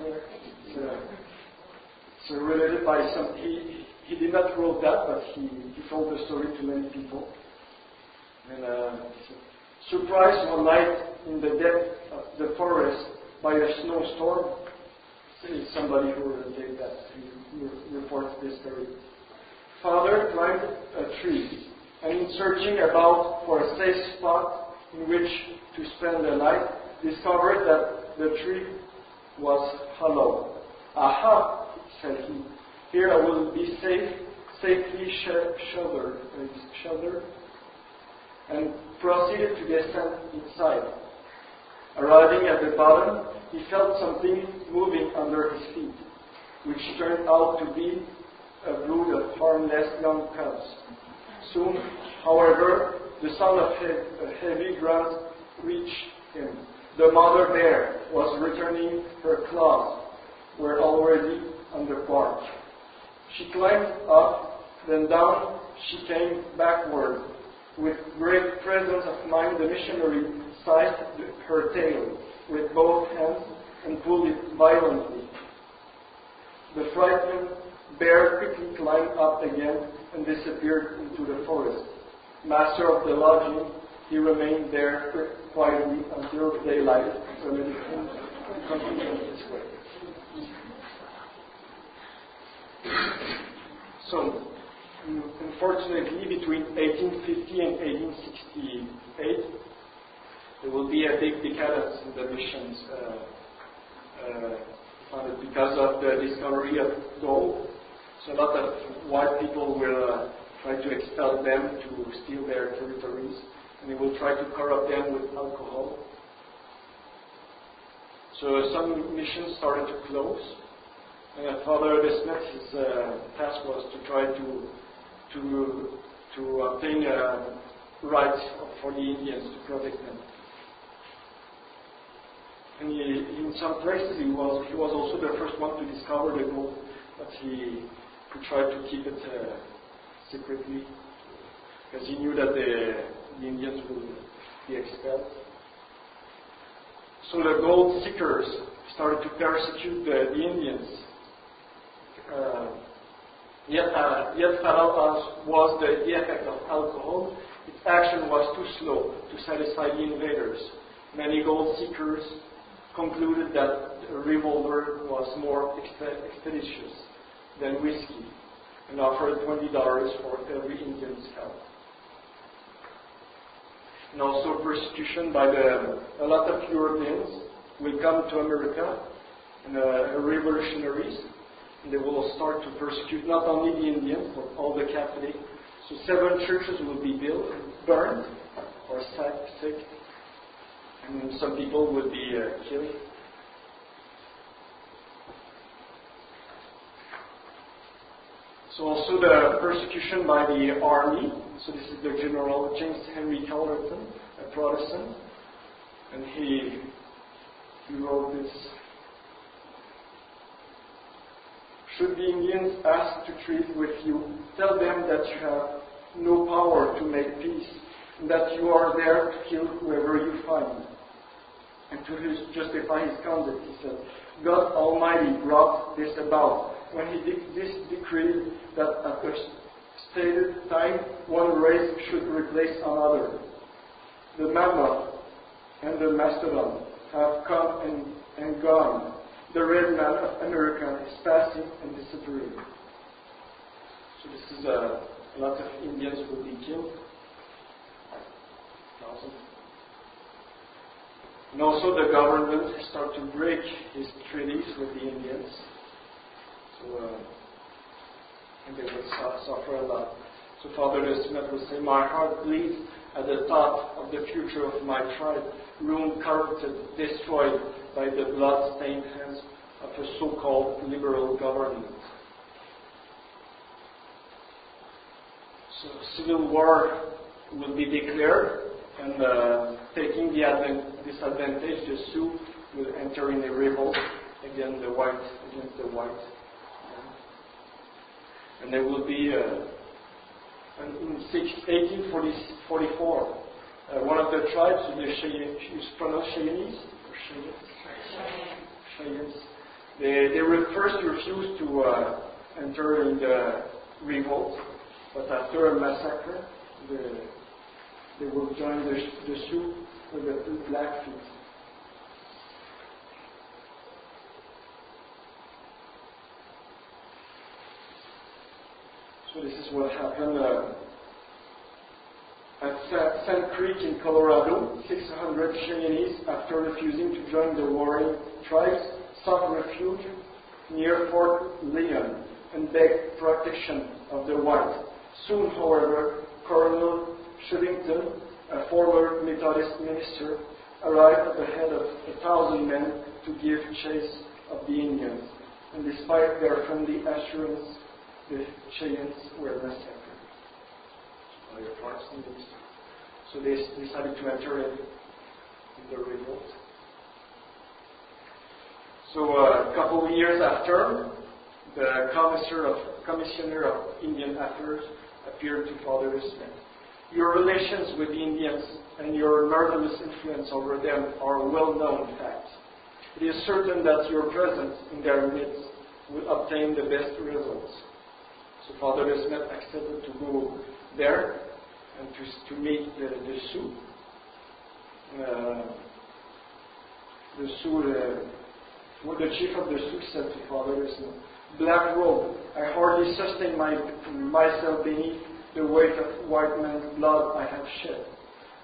It's related by some. He did not wrote that, but he told the story to many people. And surprised one night in the depth of the forest by a snowstorm. It's somebody who related that. He reports this story. Father climbed a tree, and in searching about for a safe spot in which to spend the night, discovered that the tree was hollow. Aha, said he. Here I will be safely sheltered, and proceeded to descend inside. Arriving at the bottom, he felt something moving under his feet, which turned out to be a brood of harmless young cubs. Soon, however, the sound of a heavy grunt reached him. The mother bear was returning. Her claws were already on the bark. She climbed up, then down she came backward. With great presence of mind, the missionary seized her tail with both hands and pulled it violently. The frightened bear quickly climbed up again and disappeared into the forest. Master of the lodging, he remained there quietly until daylight, so that he continued his way. So, unfortunately, between 1850 and 1868, there will be a big decadence in the missions because of the discovery of gold. So a lot of white people will try to expel them to steal their territories, and they will try to corrupt them with alcohol. So some missions started to close. Father Smet, his task was to try to obtain rights for the Indians to protect them. And in some places he was also the first one to discover the gold, but he tried to keep it secretly because he knew that the Indians would be expelled. So the gold seekers started to persecute the Indians. Yet fatal as was the effect of alcohol, its action was too slow to satisfy the invaders. Many gold seekers concluded that a revolver was more expeditious than whiskey and offered $20 for every Indian scalp. And also persecution by a lot of Europeans will come to America and revolutionaries. And they will start to persecute not only the Indians, but all the Catholics. So 7 churches will be built, burned, or sacked, and some people will be killed. So also the persecution by the army. So this is the General James Henry Calverton, a Protestant, and he wrote this. Should the Indians ask to treat with you, tell them that you have no power to make peace, and that you are there to kill whoever you find. And to justify his conduct, he said, God Almighty brought this about when he decreed that stated time one race should replace another. The mammoth and the mastodon have come and gone. The red man of America is passing and disappearing. So this is a lot of Indians will be killed. Thousands. And also the government started to break his treaties with the Indians. So and they will suffer a lot. So Father Smet will say, my heart bleeds at the thought of the future of my tribe, ruined, corrupted, destroyed by the blood-stained hands of a so-called liberal government. So civil war will be declared, and taking disadvantage, the Sioux will enter in a revolt against the white. And there will be, in 1844, one of the tribes, the Cheyennes, they first refused to enter in the revolt, but after a massacre, they will join the Sioux with the Blackfeet. So this is what happened at Sand Creek in Colorado. 600 Cheyennes, after refusing to join the warring tribes, sought refuge near Fort Leon and begged protection of the whites. Soon, however, Colonel Shillington, a former Methodist minister, arrived at the head of 1,000 men to give chase of the Indians, and despite their friendly assurance, the Cheyennes were massacred. So they decided to enter in the revolt. So a couple of years after, the Commissioner of Indian Affairs appeared to Father Smet. Your relations with the Indians and your marvelous influence over them are a well-known fact. It is certain that your presence in their midst will obtain the best results. So Father Smet accepted to go there and to meet the Sioux. The chief of the Sioux said to Father Smet, Black Robe, I hardly sustain myself beneath the weight of white man's blood I have shed.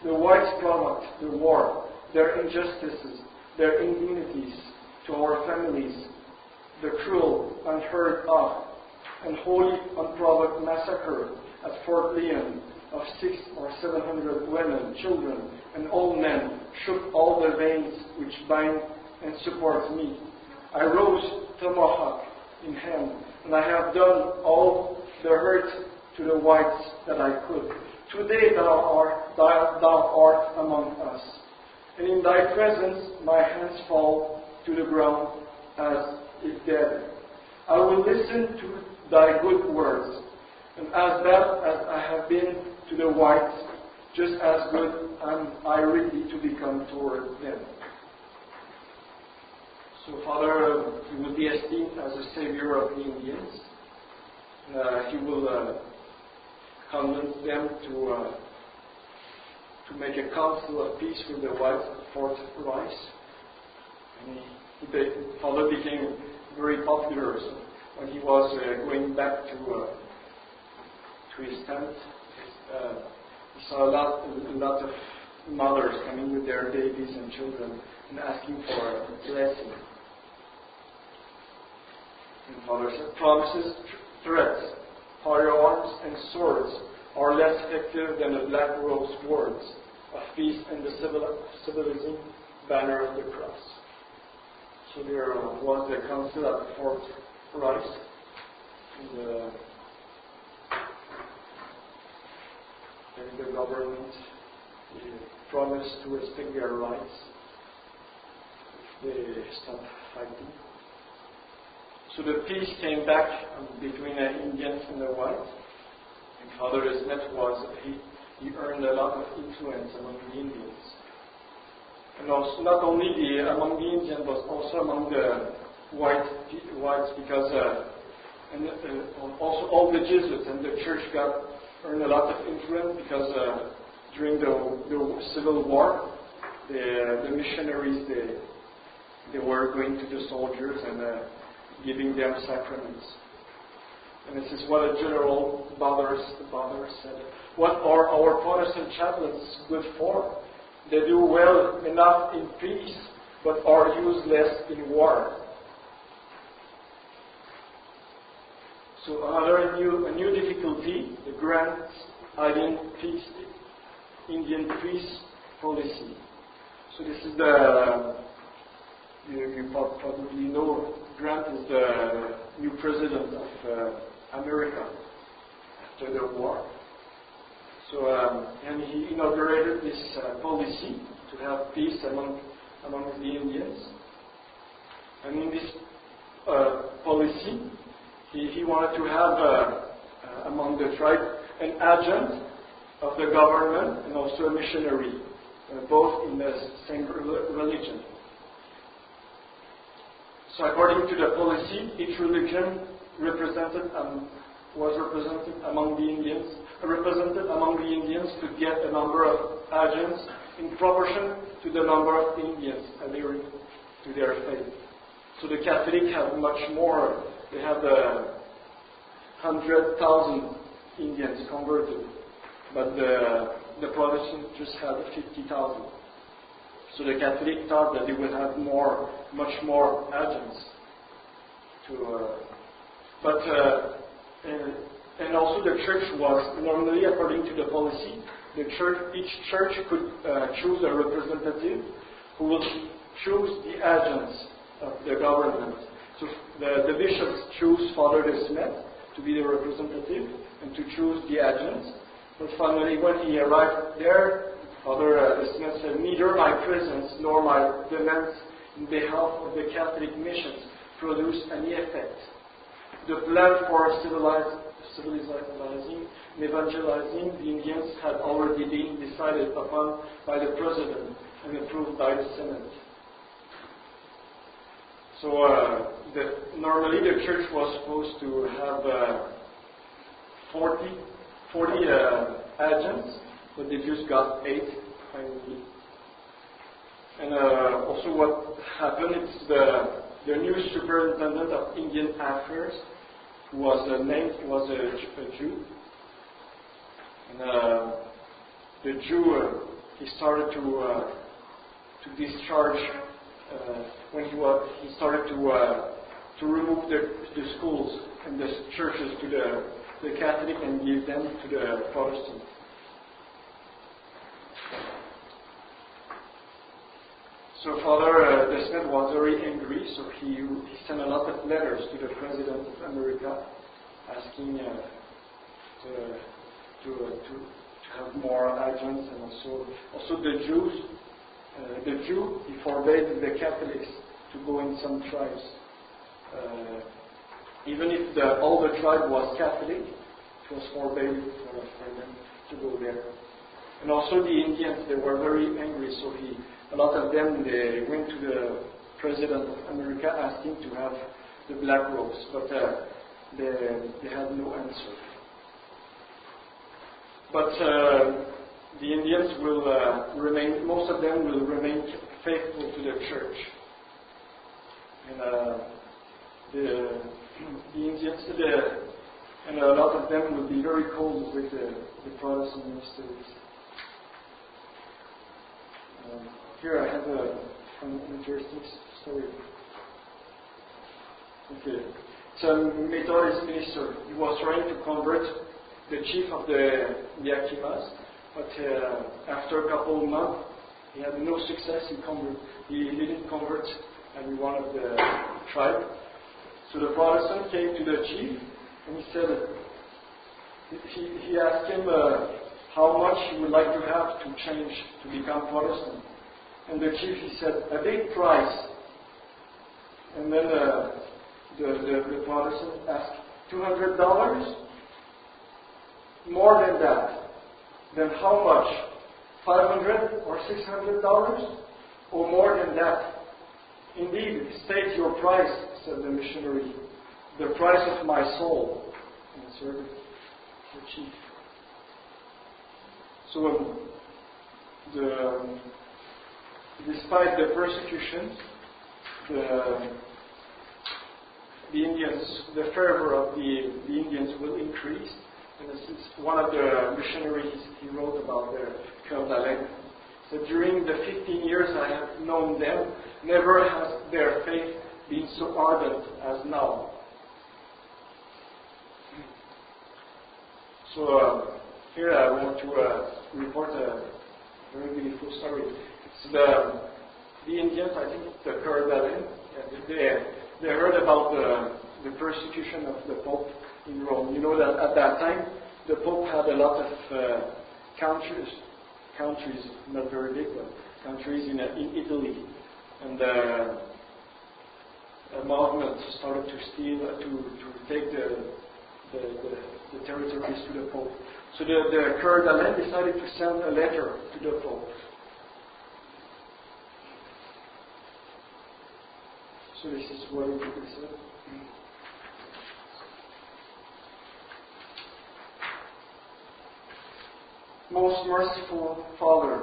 The whites promote the war, their injustices, their indignities to our families, the cruel, unheard of, and wholly unprovoked massacre at Fort Leon of 600 or 700 women, children, and old men shook all the veins which bind and support me. I rose tomahawk in hand, and I have done all the hurt to the whites that I could. Today thou art among us, and in thy presence my hands fall to the ground as if dead. I will listen to thy good words, and as bad as I have been to the whites, just as good am I ready to become toward them. So Father, he will be esteemed as a savior of the Indians. He will convince them to make a council of peace with the whites at Fort Rice. And Father became very popular. So when he was going back to his tent, he saw a lot of mothers coming with their babies and children and asking for a blessing. And Father said, promises, threats, firearms, and swords are less effective than the black robe's words of peace and the civilizing banner of the cross. So there was the council at Fort Rice, and the government promised to respect their rights if they stopped fighting. So the peace came back between the Indians and the whites. And Father Smet he earned a lot of influence among the Indians. And also not only among the Indians, but also among the whites, because and also all the Jesuits, and the church earned a lot of influence because during the Civil War, the missionaries they were going to the soldiers and giving them sacraments. And this is what a General Butler said. What are our Protestant chaplains good for? They do well enough in peace, but are useless in war. So another new difficulty, the Grant Indian peace policy. So this is you probably know, Grant is the new president of America after the war. So and he inaugurated this policy to have peace among the Indians. And in this policy, he wanted to have among the tribe an agent of the government and also a missionary, both in the same religion. So according to the policy, each religion was represented among the Indians to get a number of agents in proportion to the number of Indians adhering to their faith. So the Catholics have much more. They have 100,000 Indians converted, but the Protestants just had 50,000. So the Catholic thought that they would have much more agents and also the church was normally, according to the policy, each church could choose a representative who will choose the agents of the government. So the bishops choose Father de Smet to be the representative and to choose the agents. But finally, when he arrived there, Father de Smet said, "Neither my presence nor my demands in behalf of the Catholic missions produce any effect. The plan for civilizing and evangelizing the Indians had already been decided upon by the President and approved by the Senate." So normally the church was supposed to have 40 agents, but they just got 8 finally. And also what happened is the new superintendent of Indian Affairs, who was a Jew. And the Jew, he started to discharge when he started to remove the schools and the churches to the Catholic and give them to the Protestant. So Father de Smet was very angry, so he sent a lot of letters to the President of America asking to have more agents, and also the Jews. The Jew, he forbade the Catholics to go in some tribes. Even if all the tribe was Catholic, it was forbade for them to go there. And also the Indians, they were very angry, so a lot of them, they went to the President of America asking to have the black robes, but they had no answer. But the Indians will remain, most of them will remain faithful to the church. And the Indians, and a lot of them will be very cold with the Protestant ministers. Here I have an interesting story. Okay. It's a Methodist minister. He was trying to convert the chief of the Yakimas, but after a couple of months, he had no success in convert. He didn't convert everyone of the tribe. So the Protestant came to the chief, and he said, he asked him how much he would like to have to change to become Protestant. And the chief, he said, a big price. And then the Protestant asked, $200? More than that. Then how much? $500 or $600? Or more than that? Indeed, state your price, said the missionary. the price of my soul, answered the chief. So, despite the persecutions, the Indians, the fervor of the Indians will increase. And this is one of the missionaries he wrote about the Cœur d'Alene. So during the 15 years I have known them, never has their faith been so ardent as now. So here I want to report a very beautiful story. It's the Indians, I think it's the Cœur d'Alene, they heard about the persecution of the Pope in Rome. You know that at that time the Pope had a lot of countries, not very big, but countries in Italy. And a movement started to steal, to take the territories to the Pope. So the Cœur d'Alene decided to send a letter to the Pope. So this is what it said. Most merciful Father,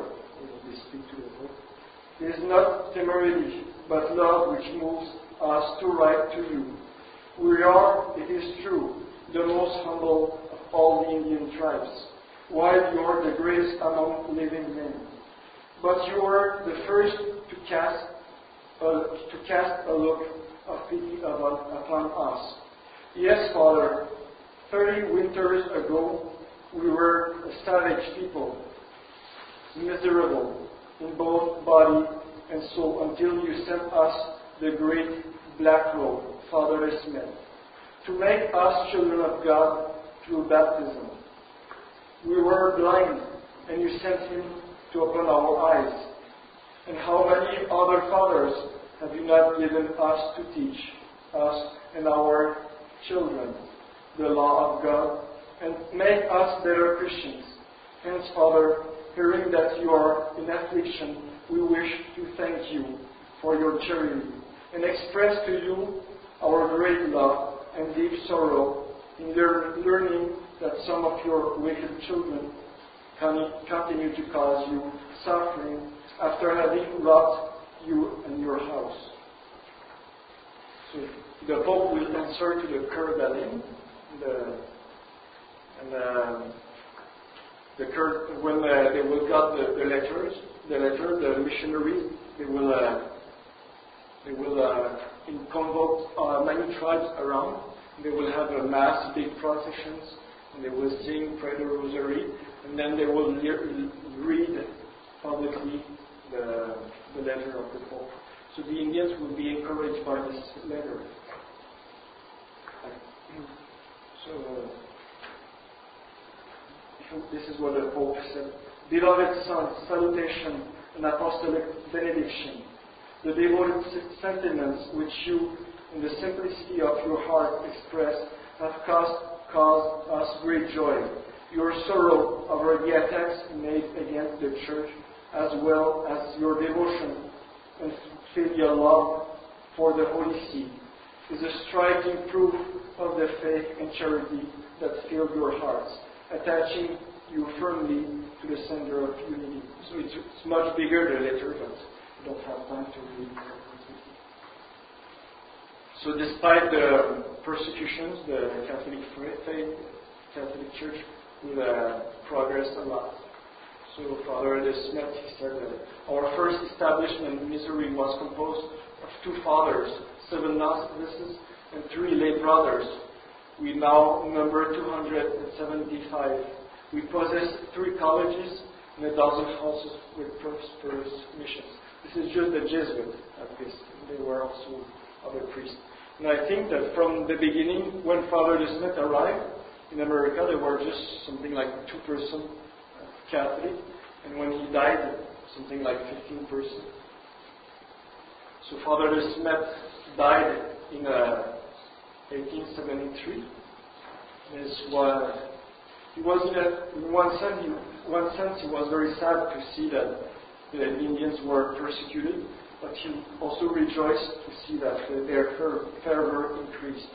we speak to the Pope, it is not temerity, but love which moves us to write to you. We are, it is true, the most humble of all the Indian tribes, while you are the greatest among living men. But you are the first to cast a look of pity upon us. Yes, Father, 30 winters ago, we were a savage people, miserable in both body and soul, until you sent us the great black robe, Father Smet, to make us children of God through baptism. We were blind, and you sent him to open our eyes. And how many other fathers have you not given us to teach us and our children the law of God and make us better Christians? Hence, Father, hearing that you are in affliction, we wish to thank you for your charity and express to you our great love and deep sorrow in learning that some of your wicked children continue to cause you suffering after having robbed you and your house. So the Pope will answer to the Cœur d'Alene, when they will got the letter, the missionaries, they will convoke many tribes around. They will have a mass, big processions, and they will sing, pray the rosary, and then they will read publicly the letter of the Pope. So the Indians will be encouraged by this letter. So this is what the Pope said. Beloved sons, salutation and apostolic benediction. The devoted sentiments which you, in the simplicity of your heart, express have caused us great joy. Your sorrow over the attacks made against the Church, as well as your devotion and filial love for the Holy See, is a striking proof of the faith and charity that filled your hearts, attaching you firmly to the center of unity. So it's much bigger, the letter, but I don't have time to read it. So despite the persecutions, the Catholic faith, Catholic Church will progress a lot. So Father Smet, he said that our first establishment in Missouri was composed of 2 fathers, 7 novices, and 3 lay brothers. We now number 275. We possess 3 colleges and a dozen houses with prosperous missions. This is just the Jesuit at this. They were also other priests. And I think that from the beginning, when Father Smet arrived in America, there were just something like 2% Catholic, and when he died, something like 15%. So Father Smet died in 1873. He was in one sense, he was very sad to see that the Indians were persecuted, but he also rejoiced to see that their fervor increased.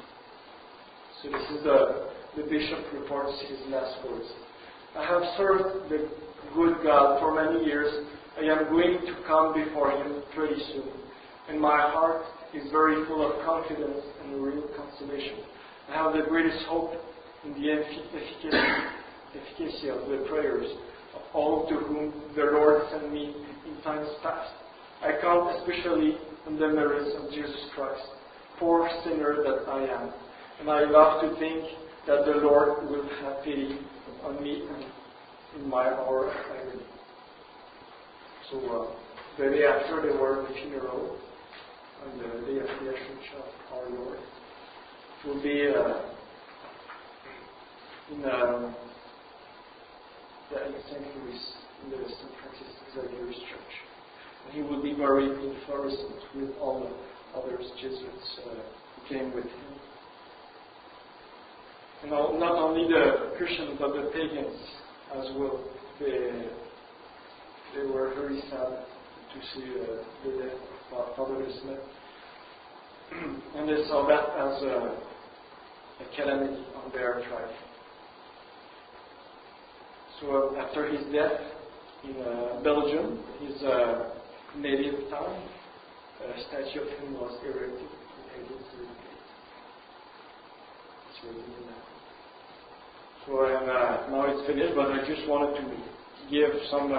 So this is the bishop reports his last words. I have served the good God for many years. I am going to come before Him pretty soon. And my heart is very full of confidence and real consolation. I have the greatest hope in the efficacy of the prayers of all to whom the Lord sent me in times past. I count especially on the merits of Jesus Christ, poor sinner that I am. And I love to think that the Lord will have pity on me and in my hour of agony. So the day after they were the funeral, on the day of the Ascension of our Lord, it will be in St. Louis, in the St. Francis Xavier's Church. And he will be buried in Florissant with all the others Jesuits who came with him. And not only the Christians, but the pagans as well. They were very sad to see the death of Father Smet. And they saw that as a calamity on their tribe. So after his death in Belgium, his native town, a statue of him was erected in 1838. It's really that. So now it's finished, but I just wanted to give some